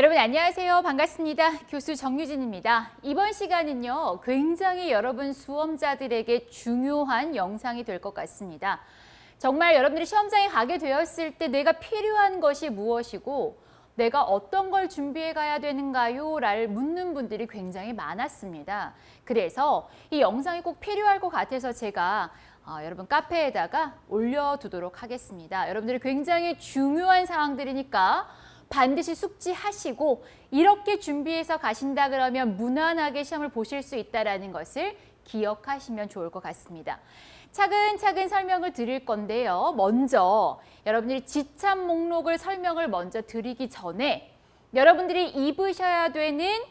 여러분 안녕하세요. 반갑습니다. 교수 정유진입니다. 이번 시간은요, 굉장히 여러분 수험자들에게 중요한 영상이 될 것 같습니다. 정말 여러분들이 시험장에 가게 되었을 때 내가 필요한 것이 무엇이고 내가 어떤 걸 준비해 가야 되는가요? 를 묻는 분들이 굉장히 많았습니다. 그래서 이 영상이 꼭 필요할 것 같아서 제가 여러분 카페에다가 올려두도록 하겠습니다. 여러분들이 굉장히 중요한 사항들이니까 반드시 숙지하시고 이렇게 준비해서 가신다 그러면 무난하게 시험을 보실 수 있다는 것을 기억하시면 좋을 것 같습니다. 차근차근 설명을 드릴 건데요. 먼저 여러분들이 지참 목록을 설명을 먼저 드리기 전에 여러분들이 입으셔야 되는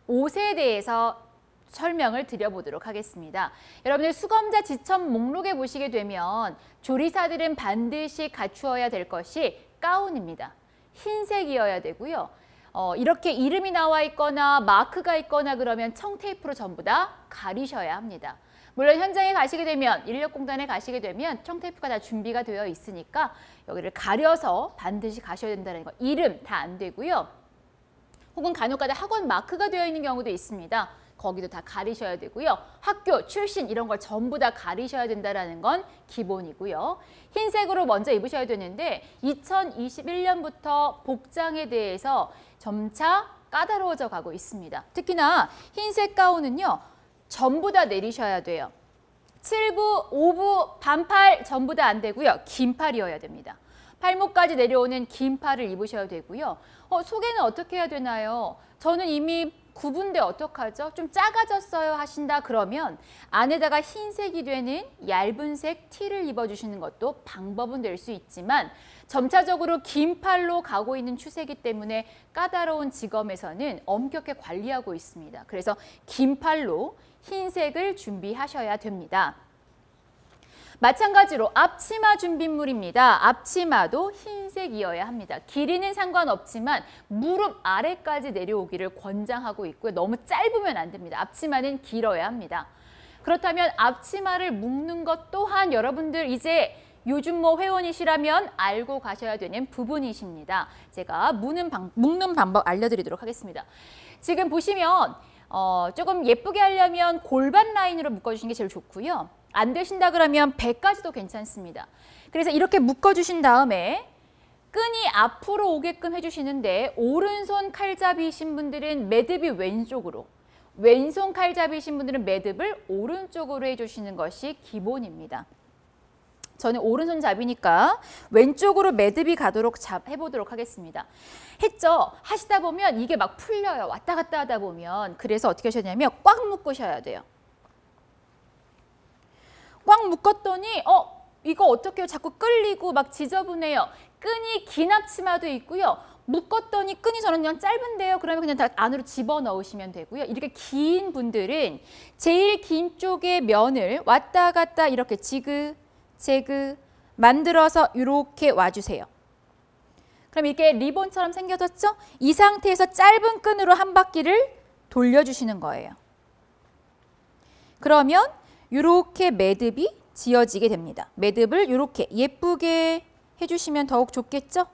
옷에 대해서 설명을 드려보도록 하겠습니다. 여러분들 수검자 지참 목록에 보시게 되면 조리사들은 반드시 갖추어야 될 것이 가운입니다. 흰색이어야 되고요. 이렇게 이름이 나와 있거나 마크가 있거나 그러면 청테이프로 전부 다 가리셔야 합니다. 물론 현장에 가시게 되면 인력공단에 가시게 되면 청테이프가 다 준비가 되어 있으니까 여기를 가려서 반드시 가셔야 된다는 거. 이름 다 안 되고요. 혹은 간혹가다 학원 마크가 되어 있는 경우도 있습니다. 거기도 다 가리셔야 되고요. 학교, 출신 이런 걸 전부 다 가리셔야 된다는 건 기본이고요. 흰색으로 먼저 입으셔야 되는데 2021년부터 복장에 대해서 점차 까다로워져 가고 있습니다. 특히나 흰색 가운은요. 전부 다 내리셔야 돼요. 7부, 5부, 반팔 전부 다 안 되고요. 긴 팔이어야 됩니다. 팔목까지 내려오는 긴 팔을 입으셔야 되고요. 속에는 어떻게 해야 되나요? 저는 이미 9분인데 어떡하죠? 좀 작아졌어요 하신다 그러면 안에다가 흰색이 되는 얇은 색 티를 입어주시는 것도 방법은 될 수 있지만 점차적으로 긴 팔로 가고 있는 추세이기 때문에 까다로운 지검에서는 엄격히 관리하고 있습니다. 그래서 긴 팔로 흰색을 준비하셔야 됩니다. 마찬가지로 앞치마 준비물입니다. 앞치마도 흰색이어야 합니다. 길이는 상관없지만 무릎 아래까지 내려오기를 권장하고 있고요. 너무 짧으면 안 됩니다. 앞치마는 길어야 합니다. 그렇다면 앞치마를 묶는 것 또한 여러분들 이제 요즘 회원이시라면 알고 가셔야 되는 부분이십니다. 제가 묶는 방법 알려드리도록 하겠습니다. 지금 보시면 조금 예쁘게 하려면 골반 라인으로 묶어주시는 게 제일 좋고요. 안 되신다 그러면 배까지도 괜찮습니다. 그래서 이렇게 묶어주신 다음에 끈이 앞으로 오게끔 해주시는데 오른손 칼잡이신 분들은 매듭이 왼쪽으로, 왼손 칼잡이신 분들은 매듭을 오른쪽으로 해주시는 것이 기본입니다. 저는 오른손 잡이니까 왼쪽으로 매듭이 가도록 해보도록 하겠습니다. 했죠? 하시다 보면 이게 막 풀려요. 왔다 갔다 하다 보면. 그래서 어떻게 하셔야 되냐면 꽉 묶으셔야 돼요. 꽉 묶었더니 이거 어떡해요? 자꾸 끌리고 막 지저분해요. 끈이 긴 앞치마도 있고요. 묶었더니 끈이 저는 그냥 짧은데요. 그러면 그냥 다 안으로 집어넣으시면 되고요. 이렇게 긴 분들은 제일 긴 쪽의 면을 왔다 갔다 이렇게 지그재그 만들어서 이렇게 와주세요. 그럼 이렇게 리본처럼 생겨졌죠? 이 상태에서 짧은 끈으로 한 바퀴를 돌려주시는 거예요. 그러면 이렇게 매듭이 지어지게 됩니다. 매듭을 이렇게 예쁘게 해주시면 더욱 좋겠죠?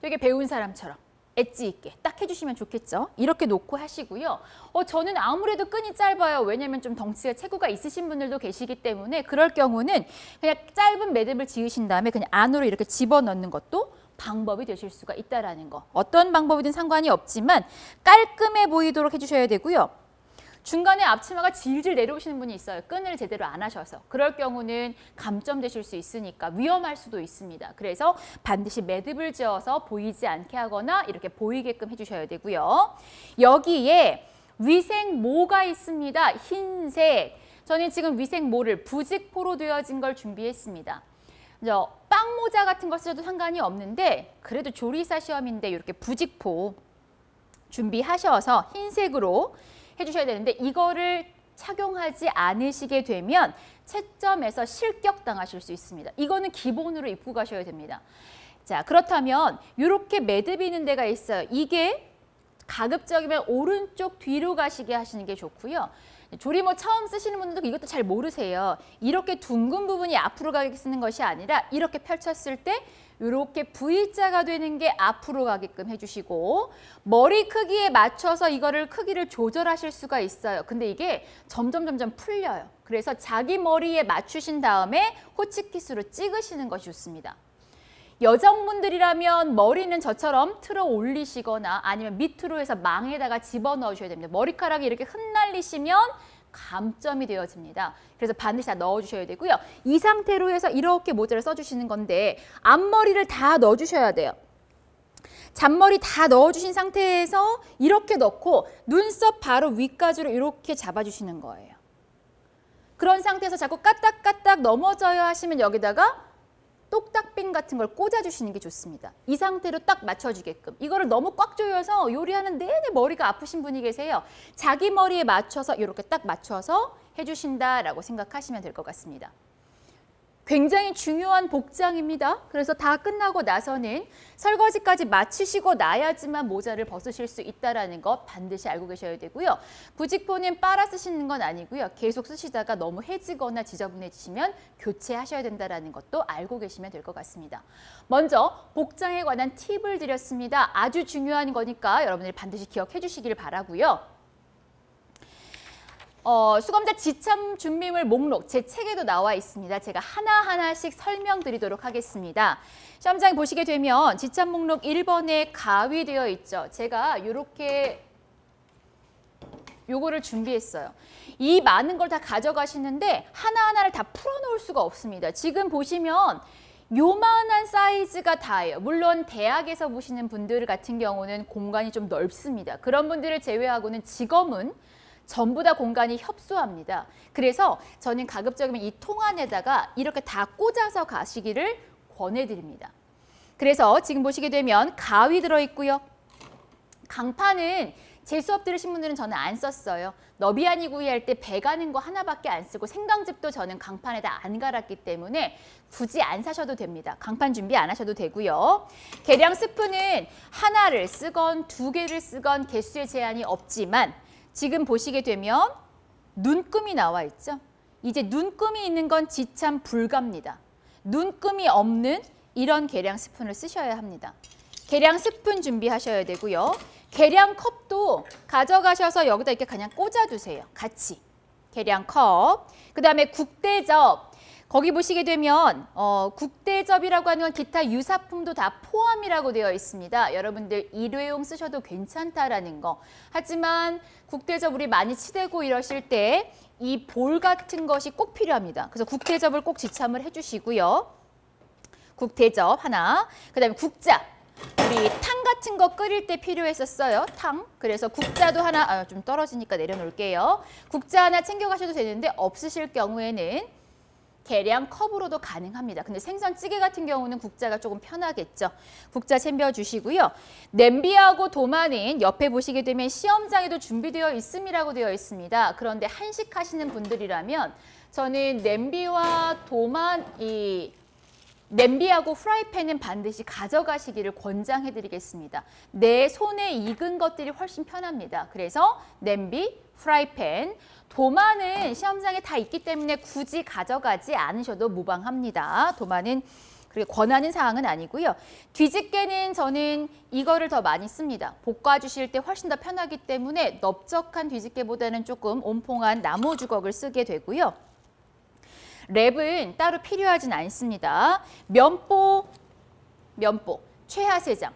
되게 배운 사람처럼 엣지 있게 딱 해주시면 좋겠죠? 이렇게 놓고 하시고요. 저는 아무래도 끈이 짧아요. 왜냐하면 좀 덩치가 체구가 있으신 분들도 계시기 때문에 그럴 경우는 그냥 짧은 매듭을 지으신 다음에 그냥 안으로 이렇게 집어넣는 것도 방법이 되실 수가 있다는 거. 어떤 방법이든 상관이 없지만 깔끔해 보이도록 해주셔야 되고요. 중간에 앞치마가 질질 내려오시는 분이 있어요. 끈을 제대로 안 하셔서. 그럴 경우는 감점되실 수 있으니까 위험할 수도 있습니다. 그래서 반드시 매듭을 지어서 보이지 않게 하거나 이렇게 보이게끔 해주셔야 되고요. 여기에 위생모가 있습니다. 흰색. 저는 지금 위생모를 부직포로 되어진 걸 준비했습니다. 빵모자 같은 거 쓰셔도 상관이 없는데 그래도 조리사 시험인데 이렇게 부직포 준비하셔서 흰색으로 해주셔야 되는데 이거를 착용하지 않으시게 되면 채점에서 실격당하실 수 있습니다. 이거는 기본으로 입고 가셔야 됩니다. 자, 그렇다면 이렇게 매듭이 있는 데가 있어요. 이게 가급적이면 오른쪽 뒤로 가시게 하시는 게 좋고요. 조리모 처음 쓰시는 분들도 이것도 잘 모르세요. 이렇게 둥근 부분이 앞으로 가게 쓰는 것이 아니라 이렇게 펼쳤을 때 이렇게 V자가 되는 게 앞으로 가게끔 해주시고 머리 크기에 맞춰서 이거를 크기를 조절하실 수가 있어요. 근데 이게 점점 풀려요. 그래서 자기 머리에 맞추신 다음에 호치키스로 찍으시는 것이 좋습니다. 여성분들이라면 머리는 저처럼 틀어 올리시거나 아니면 밑으로 해서 망에다가 집어넣으셔야 됩니다. 머리카락이 이렇게 흩날리시면 감점이 되어집니다. 그래서 반드시 다 넣어주셔야 되고요. 이 상태로 해서 이렇게 모자를 써주시는 건데 앞머리를 다 넣어주셔야 돼요. 잔머리 다 넣어주신 상태에서 이렇게 넣고 눈썹 바로 위까지로 이렇게 잡아주시는 거예요. 그런 상태에서 자꾸 까딱까딱 넘어져요 하시면 여기다가 똑딱핀 같은 걸 꽂아주시는 게 좋습니다. 이 상태로 딱 맞춰주게끔. 이거를 너무 꽉 조여서 요리하는 내내 머리가 아프신 분이 계세요. 자기 머리에 맞춰서 이렇게 딱 맞춰서 해주신다라고 생각하시면 될 것 같습니다. 굉장히 중요한 복장입니다. 그래서 다 끝나고 나서는 설거지까지 마치시고 나야지만 모자를 벗으실 수 있다는 거 반드시 알고 계셔야 되고요. 부직포는 빨아 쓰시는 건 아니고요. 계속 쓰시다가 너무 해지거나 지저분해지시면 교체하셔야 된다는 것도 알고 계시면 될 것 같습니다. 먼저 복장에 관한 팁을 드렸습니다. 아주 중요한 거니까 여러분들이 반드시 기억해 주시길 바라고요. 수검자 지참 준비물 목록 제 책에도 나와 있습니다. 제가 하나하나씩 설명드리도록 하겠습니다. 시험장에 보시게 되면 지참 목록 1번에 가위되어 있죠. 제가 이렇게 요거를 준비했어요. 이 많은 걸 다 가져가시는데 하나하나를 다 풀어놓을 수가 없습니다. 지금 보시면 요만한 사이즈가 다예요. 물론 대학에서 보시는 분들 같은 경우는 공간이 좀 넓습니다. 그런 분들을 제외하고는 직업은 전부 다 공간이 협소합니다. 그래서 저는 가급적이면 이 통 안에다가 이렇게 다 꽂아서 가시기를 권해드립니다. 그래서 지금 보시게 되면 가위 들어있고요. 강판은 제 수업 들으신 분들은 저는 안 썼어요. 너비아니 구이 할 때 배 가는 거 하나밖에 안 쓰고 생강즙도 저는 강판에다 안 갈았기 때문에 굳이 안 사셔도 됩니다. 강판 준비 안 하셔도 되고요. 계량 스푼은 하나를 쓰건 두 개를 쓰건 개수에 제한이 없지만 지금 보시게 되면 눈금이 나와 있죠. 이제 눈금이 있는 건 지참 불가입니다. 눈금이 없는 이런 계량 스푼을 쓰셔야 합니다. 계량 스푼 준비하셔야 되고요. 계량 컵도 가져가셔서 여기다 이렇게 그냥 꽂아두세요. 같이. 계량 컵. 그다음에 국대접. 거기 보시게 되면 국대접이라고 하는 건 기타 유사품도 다 포함이라고 되어 있습니다. 여러분들 일회용 쓰셔도 괜찮다라는 거. 하지만 국대접 우리 많이 치대고 이러실 때 이 볼 같은 것이 꼭 필요합니다. 그래서 국대접을 꼭 지참을 해주시고요. 국대접 하나. 그다음에 국자. 우리 탕 같은 거 끓일 때 필요했었어요. 탕. 그래서 국자도 하나, 좀 떨어지니까 내려놓을게요. 국자 하나 챙겨가셔도 되는데 없으실 경우에는 계량 컵으로도 가능합니다. 근데 생선찌개 같은 경우는 국자가 조금 편하겠죠. 국자 챙겨주시고요. 냄비하고 도마는 옆에 보시게 되면 시험장에도 준비되어 있음이라고 되어 있습니다. 그런데 한식하시는 분들이라면 저는 냄비와 도마, 냄비하고 프라이팬은 반드시 가져가시기를 권장해드리겠습니다. 내 손에 익은 것들이 훨씬 편합니다. 그래서 냄비, 프라이팬, 도마는 시험장에 다 있기 때문에 굳이 가져가지 않으셔도 무방합니다. 도마는 그렇게 권하는 사항은 아니고요. 뒤집개는 저는 이거를 더 많이 씁니다. 볶아주실 때 훨씬 더 편하기 때문에 넓적한 뒤집개보다는 조금 온퐁한 나무 주걱을 쓰게 되고요. 랩은 따로 필요하진 않습니다. 면보, 최하세장.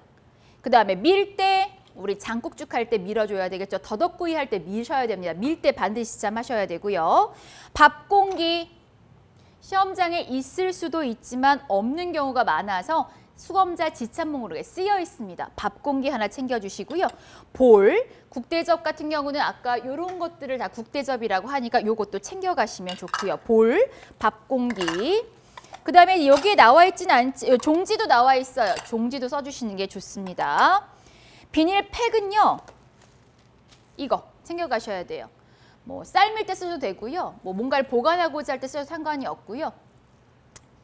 그다음에 밀대, 우리 장국죽 할 때 밀어줘야 되겠죠. 더덕구이 할 때 미셔야 됩니다. 밀 때 반드시 지참하셔야 되고요. 밥공기, 시험장에 있을 수도 있지만 없는 경우가 많아서 수검자 지참 목록에 쓰여 있습니다. 밥공기 하나 챙겨주시고요. 볼, 국대접 같은 경우는 아까 이런 것들을 다 국대접이라고 하니까 이것도 챙겨가시면 좋고요. 볼, 밥공기. 그다음에 여기에 나와 있지는 않지, 종지도 나와 있어요. 종지도 써주시는 게 좋습니다. 비닐팩은요, 이거 챙겨가셔야 돼요. 뭐 삶을 때 써도 되고요. 뭐 뭔가를 보관하고자 할 때 써도 상관이 없고요.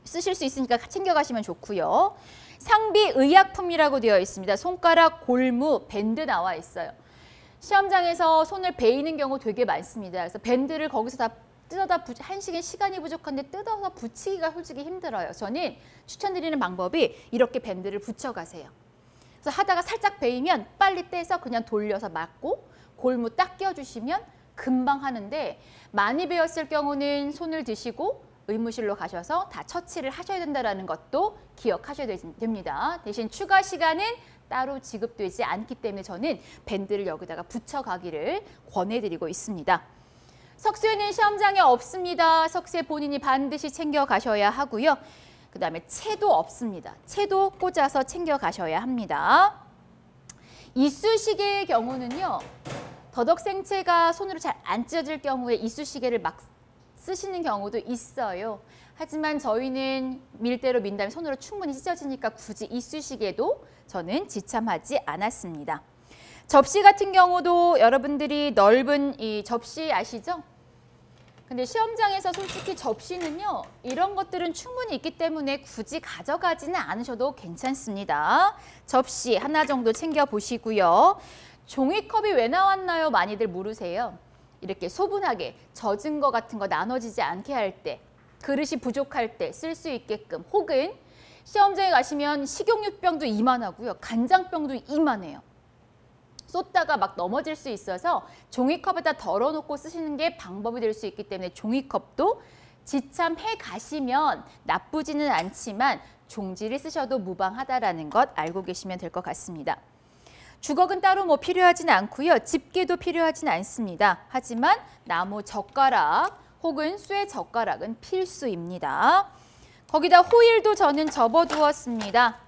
쓰실 수 있으니까 챙겨가시면 좋고요. 상비 의약품이라고 되어 있습니다. 손가락, 골무, 밴드 나와 있어요. 시험장에서 손을 베이는 경우 되게 많습니다. 그래서 밴드를 거기서 다 뜯어다 시간이 부족한데 뜯어서 붙이기가 솔직히 힘들어요. 저는 추천드리는 방법이 이렇게 밴드를 붙여가세요. 그래서 하다가 살짝 베이면 빨리 떼서 그냥 돌려서 막고 골무 딱 끼워주시면 금방 하는데, 많이 베었을 경우는 손을 드시고 의무실로 가셔서 다 처치를 하셔야 된다는 것도 기억하셔야 됩니다. 대신 추가 시간은 따로 지급되지 않기 때문에 저는 밴드를 여기다가 붙여가기를 권해드리고 있습니다. 석쇠는 시험장에 없습니다. 석쇠 본인이 반드시 챙겨가셔야 하고요. 그다음에 채도 없습니다. 채도 꽂아서 챙겨가셔야 합니다. 이쑤시개의 경우는요. 더덕생채가 손으로 잘 안 찢어질 경우에 이쑤시개를 막 쓰시는 경우도 있어요. 하지만 저희는 밀대로 민 다음에 손으로 충분히 찢어지니까 굳이 이쑤시개도 저는 지참하지 않았습니다. 접시 같은 경우도 여러분들이 넓은 이 접시 아시죠? 근데 시험장에서 솔직히 접시는요, 이런 것들은 충분히 있기 때문에 굳이 가져가지는 않으셔도 괜찮습니다. 접시 하나 정도 챙겨보시고요. 종이컵이 왜 나왔나요? 많이들 물으세요. 이렇게 소분하게 젖은 거 같은 거 나눠지지 않게 할 때, 그릇이 부족할 때 쓸 수 있게끔, 혹은 시험장에 가시면 식용유병도 이만하고요. 간장병도 이만해요. 쏟다가 막 넘어질 수 있어서 종이컵에다 덜어놓고 쓰시는 게 방법이 될 수 있기 때문에 종이컵도 지참해 가시면 나쁘지는 않지만 종지를 쓰셔도 무방하다라는 것 알고 계시면 될 것 같습니다. 주걱은 따로 뭐 필요하진 않고요. 집게도 필요하진 않습니다. 하지만 나무 젓가락 혹은 쇠 젓가락은 필수입니다. 거기다 호일도 저는 접어두었습니다.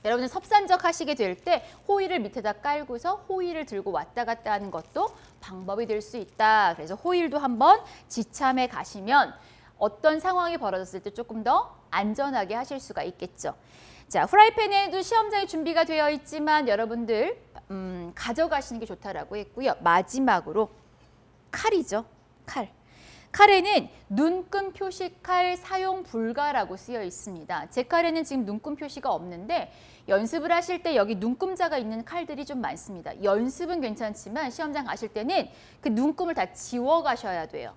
여러분들 섭산적 하시게 될 때 호일을 밑에다 깔고서 호일을 들고 왔다 갔다 하는 것도 방법이 될 수 있다. 그래서 호일도 한번 지참해 가시면 어떤 상황이 벌어졌을 때 조금 더 안전하게 하실 수가 있겠죠. 자, 프라이팬에도 시험장에 준비가 되어 있지만 여러분들 가져가시는 게 좋다라고 했고요. 마지막으로 칼이죠. 칼. 칼에는 눈금 표시칼 사용 불가라고 쓰여 있습니다. 제 칼에는 지금 눈금 표시가 없는데 연습을 하실 때 여기 눈금자가 있는 칼들이 좀 많습니다. 연습은 괜찮지만 시험장 가실 때는 그 눈금을 다 지워 가셔야 돼요.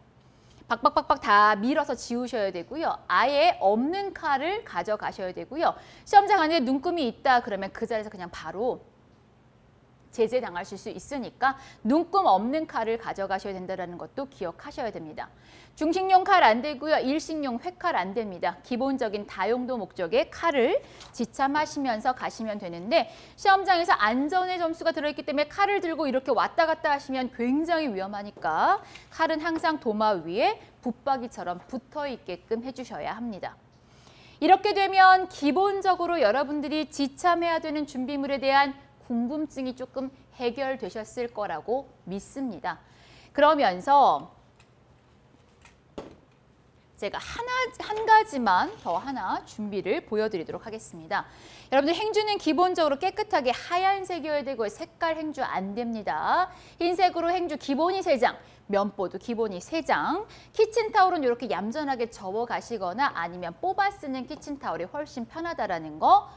박박박박 다 밀어서 지우셔야 되고요. 아예 없는 칼을 가져가셔야 되고요. 시험장 안에 눈금이 있다 그러면 그 자리에서 그냥 바로 제재당하실 수 있으니까 눈금 없는 칼을 가져가셔야 된다는 것도 기억하셔야 됩니다. 중식용 칼 안 되고요. 일식용 회칼 안 됩니다. 기본적인 다용도 목적의 칼을 지참하시면서 가시면 되는데 시험장에서 안전의 점수가 들어있기 때문에 칼을 들고 이렇게 왔다 갔다 하시면 굉장히 위험하니까 칼은 항상 도마 위에 붙박이처럼 붙어 있게끔 해주셔야 합니다. 이렇게 되면 기본적으로 여러분들이 지참해야 되는 준비물에 대한 궁금증이 조금 해결되셨을 거라고 믿습니다. 그러면서 제가 한 가지만 더 하나 준비를 보여드리도록 하겠습니다. 여러분들 행주는 기본적으로 깨끗하게 하얀색이어야 되고 색깔 행주 안 됩니다. 흰색으로 행주 기본이 3장, 면보도 기본이 3장, 키친타올은 이렇게 얌전하게 접어 가시거나 아니면 뽑아 쓰는 키친타올이 훨씬 편하다라는 거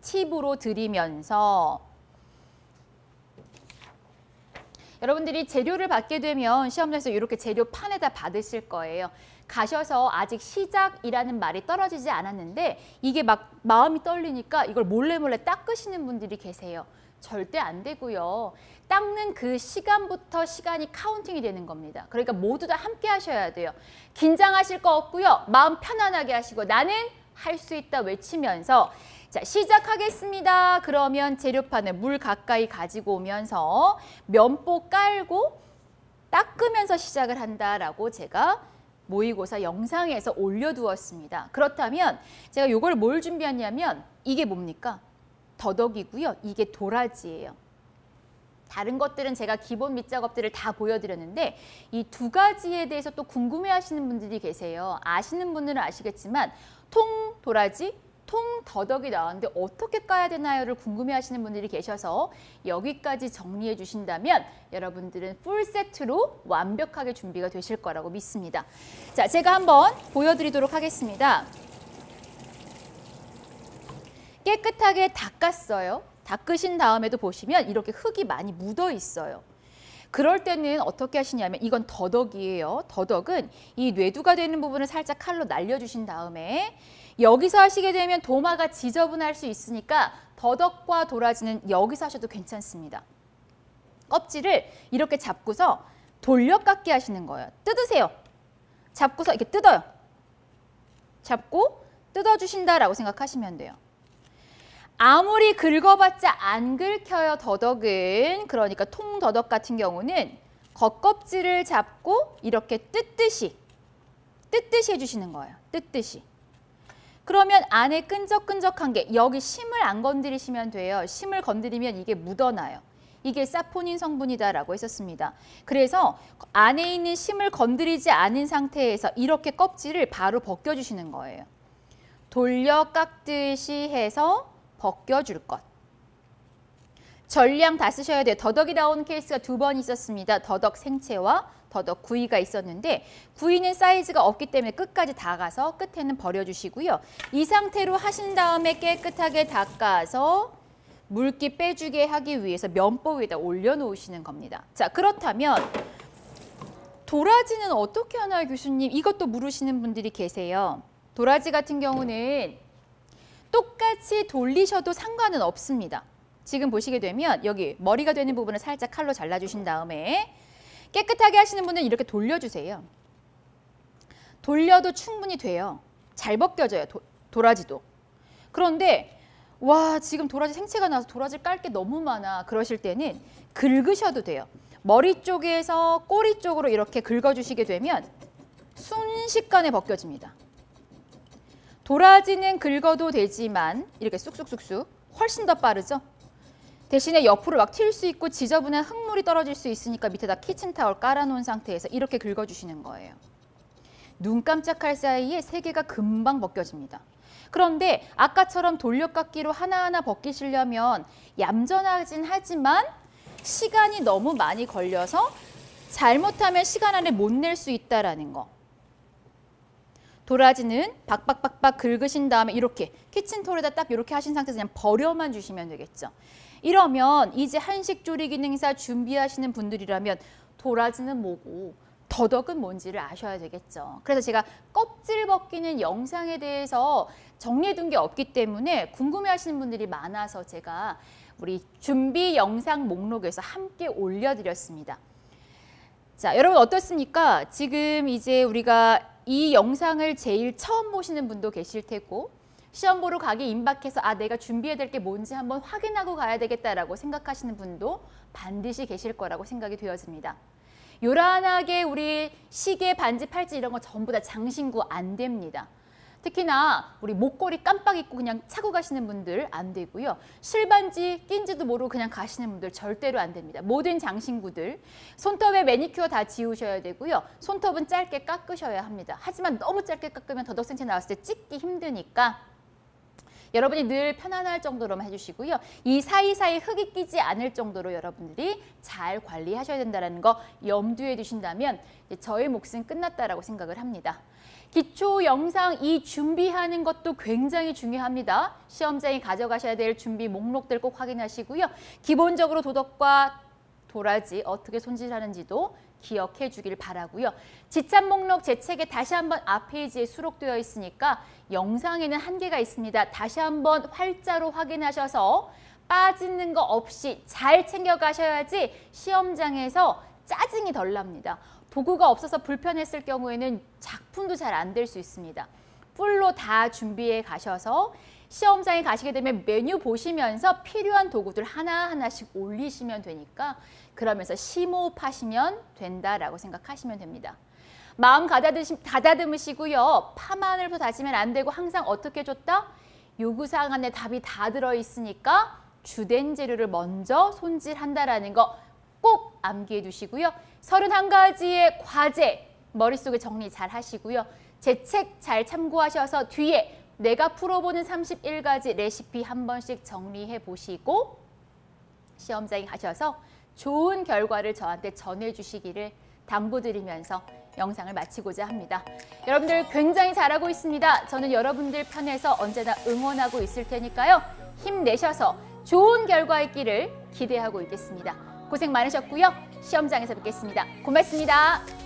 팁으로 드리면서 여러분들이 재료를 받게 되면 시험장에서 이렇게 재료판에다 받으실 거예요. 가셔서 아직 시작이라는 말이 떨어지지 않았는데 이게 막 마음이 떨리니까 이걸 몰래 닦으시는 분들이 계세요. 절대 안 되고요. 닦는 그 시간부터 시간이 카운팅이 되는 겁니다. 그러니까 모두 다 함께 하셔야 돼요. 긴장하실 거 없고요. 마음 편안하게 하시고 나는 할 수 있다 외치면서 자, 시작하겠습니다. 그러면 재료판에 물 가까이 가지고 오면서 면보 깔고 닦으면서 시작을 한다라고 제가 모의고사 영상에서 올려두었습니다. 그렇다면 제가 이걸 뭘 준비했냐면 이게 뭡니까? 더덕이고요. 이게 도라지예요. 다른 것들은 제가 기본 밑작업들을 다 보여드렸는데 이 2가지에 대해서 또 궁금해하시는 분들이 계세요. 아시는 분들은 아시겠지만 통 도라지, 통 더덕이 나왔는데 어떻게 까야 되나요를 궁금해하시는 분들이 계셔서 여기까지 정리해 주신다면 여러분들은 풀세트로 완벽하게 준비가 되실 거라고 믿습니다. 자, 제가 한번 보여드리도록 하겠습니다. 깨끗하게 닦았어요. 닦으신 다음에도 보시면 이렇게 흙이 많이 묻어 있어요. 그럴 때는 어떻게 하시냐면 이건 더덕이에요. 더덕은 이 뇌두가 되는 부분을 살짝 칼로 날려주신 다음에 여기서 하시게 되면 도마가 지저분할 수 있으니까 더덕과 도라지는 여기서 하셔도 괜찮습니다. 껍질을 이렇게 잡고서 돌려깎기 하시는 거예요. 뜯으세요. 잡고서 이렇게 뜯어요. 잡고 뜯어주신다라고 생각하시면 돼요. 아무리 긁어봤자 안 긁혀요, 더덕은. 그러니까 통더덕 같은 경우는 겉껍질을 잡고 이렇게 뜯듯이 해주시는 거예요. 뜯듯이. 그러면 안에 끈적끈적한 게 여기 심을 안 건드리시면 돼요. 심을 건드리면 이게 묻어나요. 이게 사포닌 성분이다라고 했었습니다. 그래서 안에 있는 심을 건드리지 않은 상태에서 이렇게 껍질을 바로 벗겨주시는 거예요. 돌려 깎듯이 해서 벗겨줄 것. 전량 다 쓰셔야 돼요. 더덕이 나오는 케이스가 2번 있었습니다. 더덕 생채와 더덕 구이가 있었는데 구이는 사이즈가 없기 때문에 끝까지 다 가서 끝에는 버려주시고요. 이 상태로 하신 다음에 깨끗하게 닦아서 물기 빼주게 하기 위해서 면보 위에다 올려놓으시는 겁니다. 자, 그렇다면 도라지는 어떻게 하나요, 교수님? 이것도 물으시는 분들이 계세요. 도라지 같은 경우는 똑같이 돌리셔도 상관은 없습니다. 지금 보시게 되면 여기 머리가 되는 부분을 살짝 칼로 잘라주신 다음에 깨끗하게 하시는 분은 이렇게 돌려주세요. 돌려도 충분히 돼요. 잘 벗겨져요, 도라지도. 그런데 와, 지금 도라지 생채가 나와서 도라지를 깔 게 너무 많아. 그러실 때는 긁으셔도 돼요. 머리 쪽에서 꼬리 쪽으로 이렇게 긁어주시게 되면 순식간에 벗겨집니다. 도라지는 긁어도 되지만 이렇게 쑥쑥쑥쑥 훨씬 더 빠르죠? 대신에 옆으로 막 튈 수 있고 지저분한 흙물이 떨어질 수 있으니까 밑에다 키친타월 깔아놓은 상태에서 이렇게 긁어주시는 거예요. 눈 깜짝할 사이에 3개가 금방 벗겨집니다. 그런데 아까처럼 돌려깎기로 하나하나 벗기시려면 얌전하진 하지만 시간이 너무 많이 걸려서 잘못하면 시간 안에 못 낼 수 있다는 거. 도라지는 박박박박 긁으신 다음에 이렇게 키친톨에다 딱 이렇게 하신 상태에서 그냥 버려만 주시면 되겠죠. 이러면 이제 한식 조리 기능사 준비하시는 분들이라면 도라지는 뭐고 더덕은 뭔지를 아셔야 되겠죠. 그래서 제가 껍질 벗기는 영상에 대해서 정리해둔 게 없기 때문에 궁금해하시는 분들이 많아서 제가 우리 준비 영상 목록에서 함께 올려드렸습니다. 자, 여러분 어떻습니까? 지금 이제 우리가 이 영상을 제일 처음 보시는 분도 계실 테고 시험 보러 가기 임박해서 내가 준비해야 될 게 뭔지 한번 확인하고 가야 되겠다라고 생각하시는 분도 반드시 계실 거라고 생각이 되어집니다. 요란하게 우리 시계, 반지, 팔찌 이런 거 전부 다 장신구 안 됩니다. 특히나 우리 목걸이 깜빡 잊고 그냥 차고 가시는 분들 안 되고요. 실반지 낀지도 모르고 그냥 가시는 분들 절대로 안 됩니다. 모든 장신구들, 손톱에 매니큐어 다 지우셔야 되고요. 손톱은 짧게 깎으셔야 합니다. 하지만 너무 짧게 깎으면 더덕생채 나왔을 때 찍기 힘드니까 여러분이 늘 편안할 정도로만 해주시고요. 이 사이사이 흙이 끼지 않을 정도로 여러분들이 잘 관리하셔야 된다는 거 염두에 두신다면 이제 저의 몫은 끝났다라고 생각을 합니다. 기초 영상 이 준비하는 것도 굉장히 중요합니다. 시험장에 가져가셔야 될 준비 목록들 꼭 확인하시고요. 기본적으로 도덕과 도라지 어떻게 손질하는지도 기억해 주길 바라고요. 지참 목록 제 책에 다시 한번 앞페이지에 수록되어 있으니까 영상에는 한계가 있습니다. 다시 한번 활자로 확인하셔서 빠지는 거 없이 잘 챙겨가셔야지 시험장에서 짜증이 덜 납니다. 도구가 없어서 불편했을 경우에는 작품도 잘 안 될 수 있습니다. 풀로 다 준비해 가셔서 시험장에 가시게 되면 메뉴 보시면서 필요한 도구들 하나하나씩 올리시면 되니까 그러면서 심호흡하시면 된다라고 생각하시면 됩니다. 마음 가다듬으시고요. 파마늘 더 다지면 안 되고 항상 어떻게 줬다? 요구사항 안에 답이 다 들어있으니까 주된 재료를 먼저 손질한다라는 거 꼭 암기해 두시고요. 31가지의 과제 머릿속에 정리 잘 하시고요. 제 책 잘 참고하셔서 뒤에 내가 풀어보는 31가지 레시피 한 번씩 정리해 보시고 시험장에 가셔서 좋은 결과를 저한테 전해주시기를 당부드리면서 영상을 마치고자 합니다. 여러분들 굉장히 잘하고 있습니다. 저는 여러분들 편에서 언제나 응원하고 있을 테니까요. 힘내셔서 좋은 결과 있기를 기대하고 있겠습니다. 고생 많으셨고요. 시험장에서 뵙겠습니다. 고맙습니다.